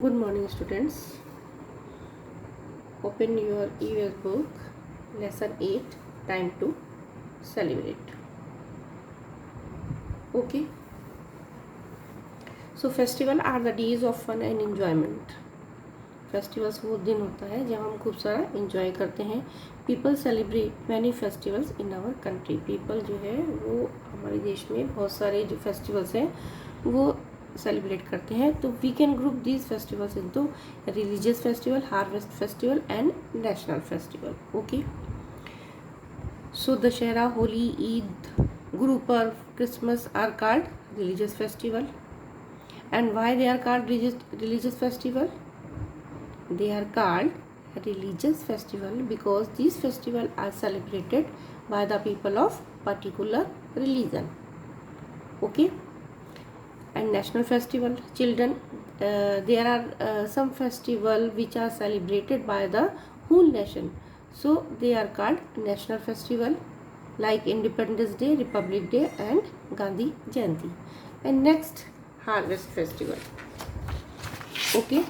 Good morning, students. Open your EVS book, lesson 8, time to celebrate. Okay. So, festival are the days of fun and enjoyment. Festivals वो दिन होता है जब हम खूब सारा इंजॉय करते हैं. People celebrate many festivals in our country. People जो है वो हमारे देश में बहुत सारे जो फेस्टिवल्स हैं वो सेलिब्रेट करते हैं. तो we can group these festivals into religious festival, harvest festival and national festival. Okay. So Dussehra, Holi, Eid, Guru Parv, Christmas are called religious festival. And why they are called religious festival? They are called religious festival because these festivals are celebrated by the people of particular religion. Okay. And national festival, children, there are some festival which are celebrated by the whole nation, so they are called national festival, like Independence Day, Republic Day and Gandhi Jayanti. And next, harvest festival. Okay.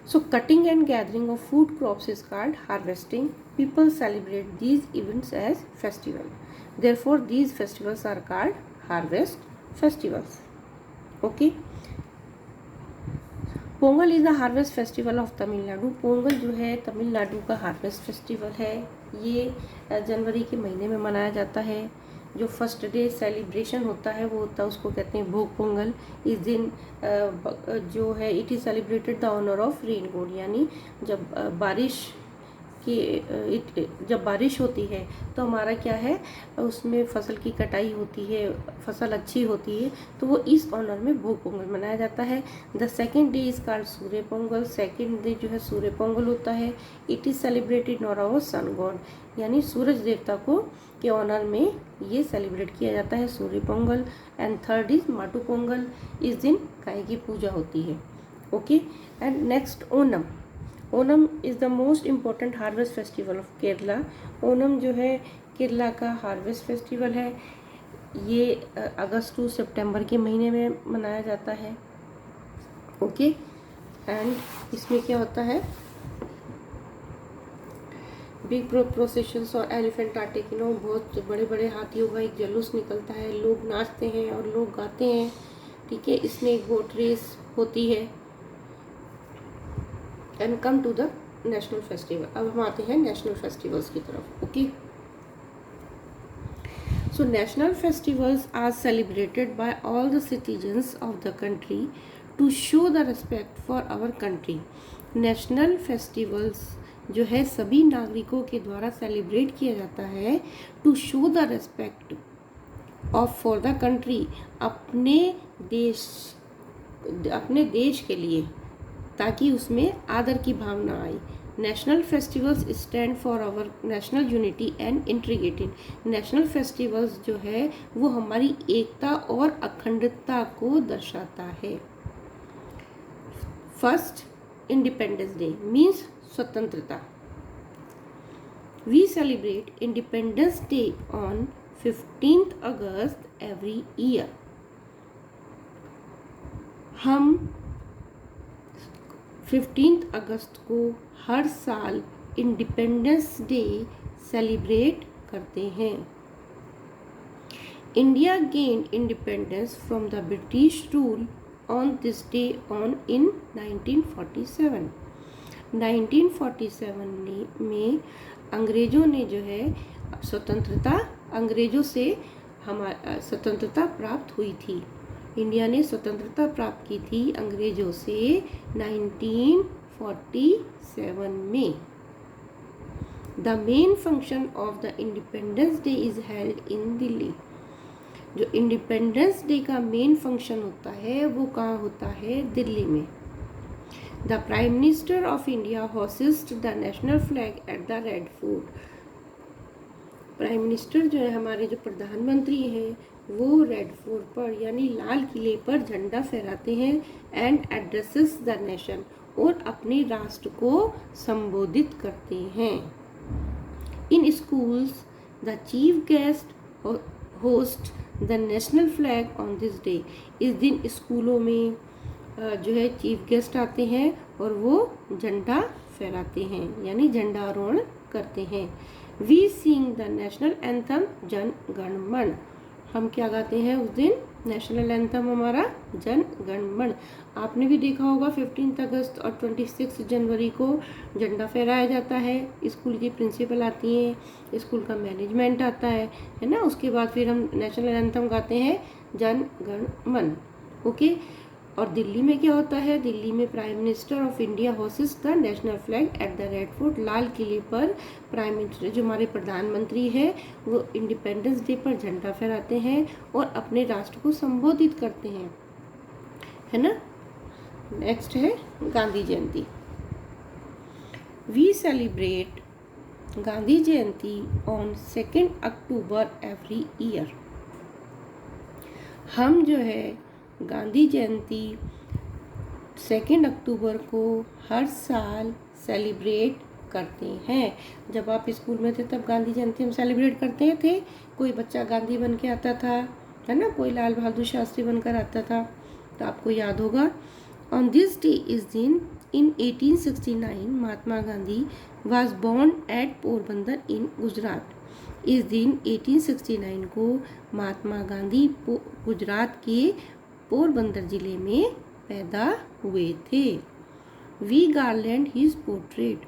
So cutting and gathering of food crops is called harvesting. People celebrate these events as festival. Therefore, these festivals are called harvest festivals. Okay. Pongal is the harvest festival of Tamil Nadu. Pongal जो है तमिलनाडु का harvest festival है. ये जनवरी के महीने में मनाया जाता है. जो फर्स्ट डे सेलिब्रेशन होता है वो होता है, उसको कहते हैं भोग पोंगल. इस दिन जो है it is celebrated the honour of rain god, यानी जब बारिश होती है तो हमारा क्या है, उसमें फसल की कटाई होती है, फसल अच्छी होती है, तो वो इस ऑनर में भोग पोंगल मनाया जाता है. The second day is called Surya Pongal. Second day जो है सूर्य पोंगल होता है. It is celebrated in honour of sun god, यानी सूरज देवता को के ऑनर में ये सेलिब्रेट किया जाता है Surya Pongal. And third is Mattu Pongal. इस दिन गाय की पूजा होती है. Okay. And next Onam. Onam is the most important harvest festival of Kerala. Onam जो है केरला का हार्वेस्ट फेस्टिवल है. ये अगस्त टू सितंबर के महीने में मनाया जाता है. ओके. एंड इसमें क्या होता है, बिग प्रोसेशंस और एलिफेंट आटे की बहुत बड़े बड़े हाथियों का एक जुलूस निकलता है. लोग नाचते हैं और लोग गाते हैं. ठीक है. इसमें एक बोट रेस होती है. And come to the national festival. अब हम आते हैं नेशनल फेस्टिवल्स की तरफ. Okay. So national festivals are celebrated by all the citizens of the country to show the respect for our country. National festivals जो है सभी नागरिकों के द्वारा सेलिब्रेट किया जाता है to show the respect of for the country, अपने देश के लिए, ताकि उसमें आदर की भावना आए. National festivals stand for our national unity and integrity. National festivals जो है वो हमारी एकता और अखंडता को दर्शाता है. फर्स्ट, इंडिपेंडेंस डे मीन्स स्वतंत्रता. We celebrate independence day on 15th August every year. हम 15th अगस्त को हर साल इंडिपेंडेंस डे सेलिब्रेट करते हैं. India gained independence from the British rule on this day in 1947. 1947 में अंग्रेज़ों ने जो है अंग्रेज़ों से हमारा स्वतंत्रता प्राप्त हुई थी. इंडिया ने स्वतंत्रता प्राप्त की थी अंग्रेज़ों से 1947 में. The main function of the independence day is held in Delhi. जो इंडिपेंडेंस डे का मेन फंक्शन होता है वो कहाँ होता है, दिल्ली में. The prime minister of India hosted the national flag at the red fort. Prime minister जो है हमारे जो प्रधानमंत्री हैं वो रेड फोर्ट पर यानी लाल किले पर झंडा फहराते हैं. एंड एड्रेसेस द नेशन, और अपने राष्ट्र को संबोधित करते हैं. इन schools the chief guest host the national flag on this day. इस दिन स्कूलों में जो है चीफ गेस्ट आते हैं और वो झंडा फहराते हैं यानी झंडारोहण करते हैं। We sing the national anthem Jana Gana मन। हम क्या गाते हैं उस दिन? नेशनल एंथम हमारा जन गण मन। आपने भी देखा होगा 15 अगस्त और 26 जनवरी को झंडा फहराया जाता है। स्कूल की प्रिंसिपल आती हैं, स्कूल का मैनेजमेंट आता है ना। उसके बाद फिर हम नेशनल एंथम गाते हैं जन गण मन। ओके। और दिल्ली में क्या होता है? दिल्ली में prime minister of India hosts the national flag at the red fort. लाल किले पर प्राइम मिनिस्टर, जो हमारे प्रधानमंत्री है, वो इंडिपेंडेंस डे पर झंडा फहराते हैं और अपने राष्ट्र को संबोधित करते हैं, है ना। नेक्स्ट है Gandhi Jayanti. We celebrate Gandhi Jayanti on 2 October every year. हम जो है गांधी जयंती 2 अक्टूबर को हर साल सेलिब्रेट करते हैं। जब आप स्कूल में थे तब गांधी जयंती हम सेलिब्रेट करते थे। कोई बच्चा गांधी बन के आता था, है ना, कोई लाल बहादुर शास्त्री बनकर आता था, तो आपको याद होगा। ऑन दिस डे इस दिन in 1869 Mahatma Gandhi was born at Porbandar in Gujarat. इस दिन 1869 को महात्मा गांधी गुजरात के पोरबंदर जिले में पैदा हुए थे। We garland his portrait.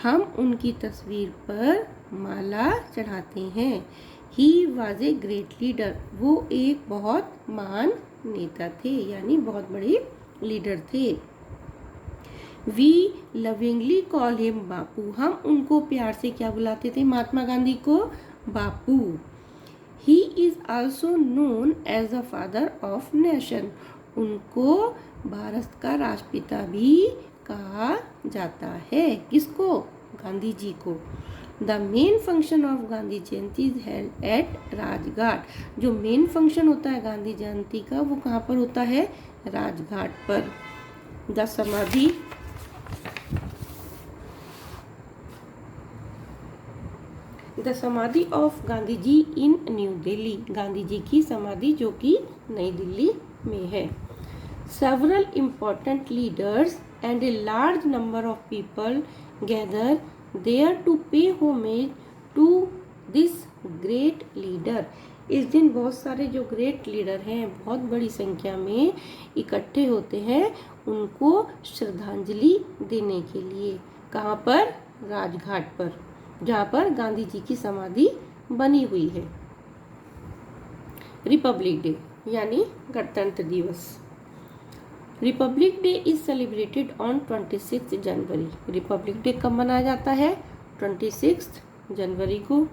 हम उनकी तस्वीर पर माला चढ़ाते हैं। He was a great leader. वो एक बहुत महान नेता थे यानी बहुत बड़े लीडर थे। वी लविंगली कॉल हिम बापू। हम उनको प्यार से क्या बुलाते थे? महात्मा गांधी को बापू। He is also known as the father of nation. उनको भारत का राष्ट्रपिता भी कहा जाता है। किसको? गांधी जी को। The main function of Gandhi Jayanti is held at Rajghat. जो मेन फंक्शन होता है गांधी जयंती का वो कहाँ पर होता है? राजघाट पर। The samadhi the samadhi of Gandhi ji in new Delhi. Gandhi ji की समाधि जो कि नई दिल्ली में है। Several important leaders and a large number of people gather there to pay homage to this great leader. इस दिन बहुत सारे जो ग्रेट लीडर हैं बहुत बड़ी संख्या में इकट्ठे होते हैं उनको श्रद्धांजलि देने के लिए। कहाँ पर? राजघाट पर, जहाँ पर गांधी जी की समाधि बनी हुई है। रिपब्लिक डे यानी गणतंत्र दिवस। Republic day is celebrated on 26 January. Republic day कब मनाया जाता है? 26 जनवरी को।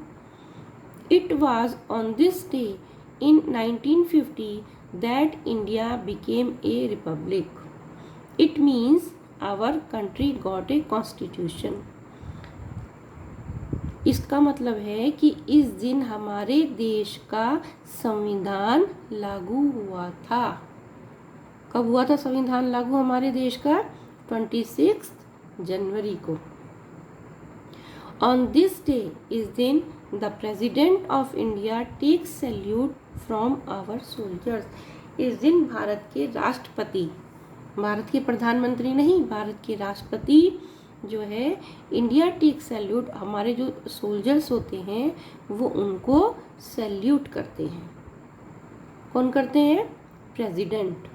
It was on this day in 1950 that India became a republic. It means our country got a constitution. इसका मतलब है कि इस दिन हमारे देश का संविधान लागू हुआ था। कब हुआ था संविधान लागू हमारे देश का? 26 जनवरी को। ऑन दिस डे इस दिन the president of India takes salute from our soldiers. इस दिन भारत के राष्ट्रपति, भारत के प्रधानमंत्री नहीं, भारत के राष्ट्रपति जो है इंडिया टेक सैल्यूट, हमारे जो सोल्जर्स होते हैं वो उनको सैल्यूट करते हैं। कौन करते हैं? President.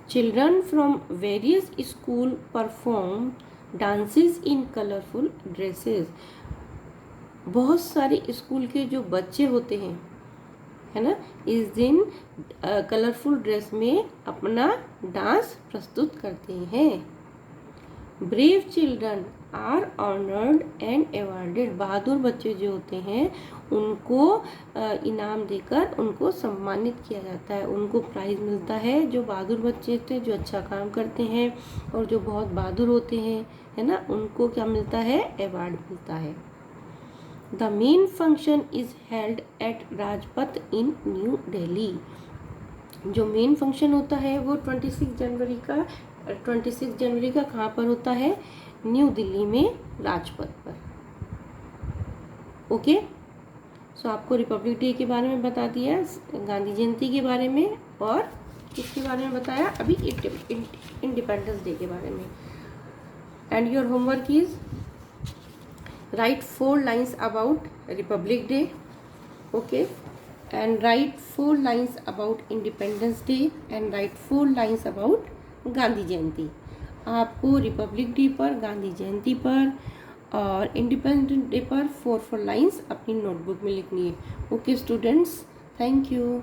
Children from various school perform dances in colourful dresses. बहुत सारे स्कूल के जो बच्चे होते हैं, है ना, इस दिन कलरफुल ड्रेस में अपना डांस प्रस्तुत करते हैं। Brave children are honoured and awarded. बहादुर बच्चे जो होते हैं उनको इनाम देकर उनको सम्मानित किया जाता है, उनको प्राइज़ मिलता है। जो बहादुर बच्चे थे, जो अच्छा काम करते हैं और जो बहुत बहादुर होते हैं, है ना, उनको क्या मिलता है? अवार्ड मिलता है। The main function is held at Rajpath in new Delhi. जो मेन फंक्शन होता है वो 26 जनवरी का कहाँ पर होता है? न्यू दिल्ली में राजपथ पर। ओके, सो आपको रिपब्लिक डे के बारे में बता दिया, गांधी जयंती के बारे में और किसके बारे में बताया अभी? इंडिपेंडेंस डे के बारे में। And your homework is right 4 lines about Republic Day, okay, and write 4 lines about Independence Day and write 4 lines about Gandhi जयंती। आपको रिपब्लिक डे पर, गांधी जयंती पर और इंडिपेंडेंस डे पर 4 लाइन्स अपनी नोटबुक में लिखनी है। Okay students, thank you.